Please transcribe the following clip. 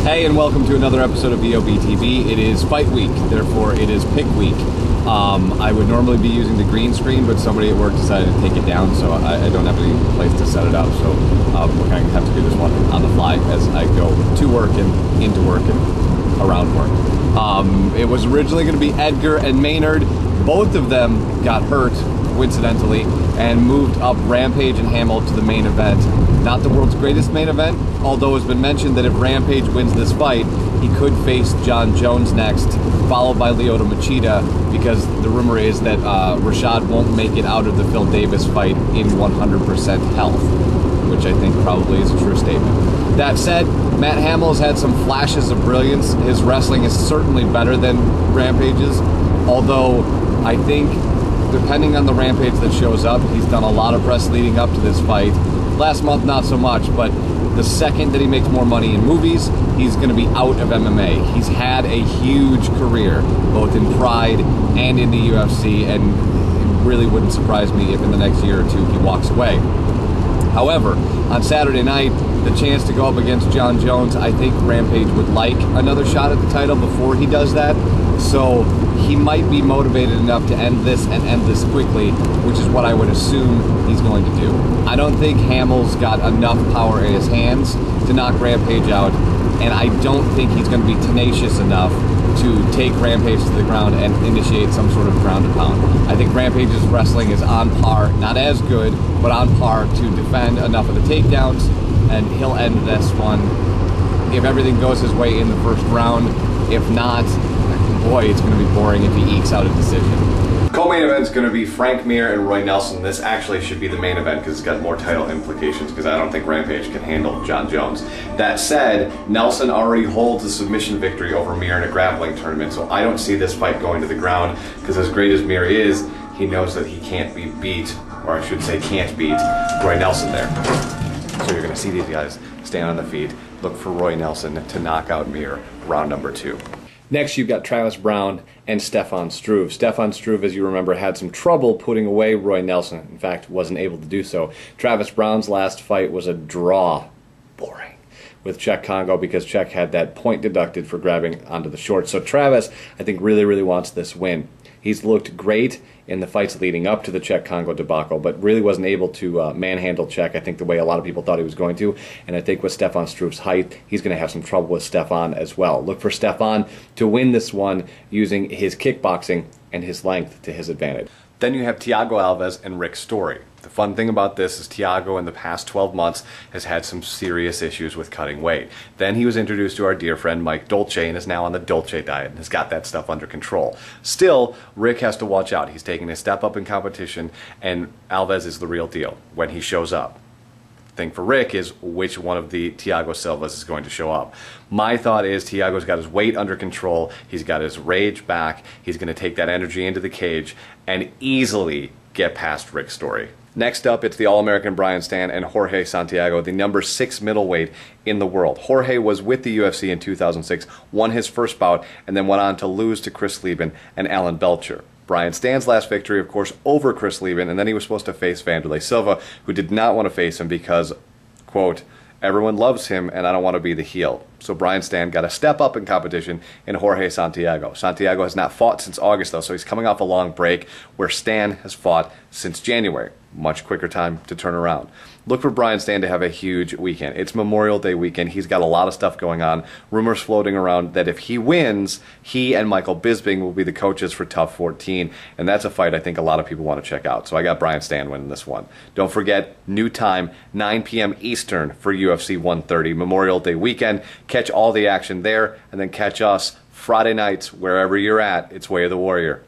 Hey, and welcome to another episode of VOB TV. It is fight week, therefore it is pick week. I would normally be using the green screen, but somebody at work decided to take it down, so I don't have any place to set it up. So we're going to have to do this one on the fly as I go to work and into work and around work. It was originally going to be Edgar and Maynard. Both of them got hurt, coincidentally, and moved up Rampage and Hamill to the main event. Not the world's greatest main event, although it's been mentioned that if Rampage wins this fight, he could face Jon Jones next, followed by Lyoto Machida, because the rumor is that Rashad won't make it out of the Phil Davis fight in 100% health, which I think probably is a true statement. That said, Matt Hamill has had some flashes of brilliance. His wrestling is certainly better than Rampage's, although I think depending on the Rampage that shows up, he's done a lot of press leading up to this fight. Last month, not so much, but the second that he makes more money in movies, he's going to be out of MMA. He's had a huge career, both in Pride and in the UFC, and it really wouldn't surprise me if in the next year or two he walks away. However, on Saturday night, the chance to go up against Jon Jones, I think Rampage would like another shot at the title before he does that. So he might be motivated enough to end this and end this quickly, which is what I would assume he's going to do. I don't think Hamill's got enough power in his hands to knock Rampage out, and I don't think he's going to be tenacious enough to take Rampage to the ground and initiate some sort of ground and pound. I think Rampage's wrestling is on par, not as good, but on par to defend enough of the takedowns, and he'll end this one if everything goes his way in the first round. If not, boy, it's going to be boring if he ekes out a decision. Co-main event is going to be Frank Mir and Roy Nelson. This actually should be the main event because it's got more title implications, because I don't think Rampage can handle Jon Jones. That said, Nelson already holds a submission victory over Mir in a grappling tournament, so I don't see this fight going to the ground, because as great as Mir is, he knows that he can't be beat, or I should say can't beat, Roy Nelson there. So you're going to see these guys stand on the feet, look for Roy Nelson to knock out Mir, round number 2. Next, you've got Travis Browne and Stefan Struve. Stefan Struve, as you remember, had some trouble putting away Roy Nelson. In fact, wasn't able to do so. Travis Browne's last fight was a draw. Boring. With Czech Congo, because Czech had that point deducted for grabbing onto the shorts. So Travis, I think, really wants this win. He's looked great in the fights leading up to the Czech Congo debacle, but really wasn't able to manhandle Czech, I think, the way a lot of people thought he was going to. And I think with Stefan Struve's height, he's going to have some trouble with Stefan as well. Look for Stefan to win this one using his kickboxing and his length to his advantage. Then you have Thiago Alves and Rick Story. The fun thing about this is Thiago in the past 12 months has had some serious issues with cutting weight. Then he was introduced to our dear friend Mike Dolce and is now on the Dolce diet and has got that stuff under control. Still, Rick has to watch out. He's taking a step up in competition, and Alves is the real deal when he shows up. The thing for Rick is which one of the Thiago Silvas is going to show up. My thought is Thiago's got his weight under control, he's got his rage back, he's going to take that energy into the cage and easily get past Rick Story. Next up, it's the All-American Brian Stann and Jorge Santiago, the number 6 middleweight in the world. Jorge was with the UFC in 2006, won his first bout, and then went on to lose to Chris Lieben and Alan Belcher. Brian Stann's last victory, of course, over Chris Lieben, and then he was supposed to face Wanderlei Silva, who did not want to face him because, quote, everyone loves him and I don't want to be the heel. So Brian Stann got a step up in competition in Jorge Santiago. Santiago has not fought since August, though, so he's coming off a long break, where Stann has fought since January. Much quicker time to turn around. Look for Brian Stann to have a huge weekend. It's Memorial Day weekend. He's got a lot of stuff going on. Rumors floating around that if he wins, he and Michael Bisping will be the coaches for Tough 14, and that's a fight I think a lot of people want to check out. So I got Brian Stann winning this one. Don't forget, new time, 9 p.m. Eastern for UFC 130, Memorial Day weekend. Catch all the action there, and then catch us Friday nights wherever you're at. It's Way of the Warrior.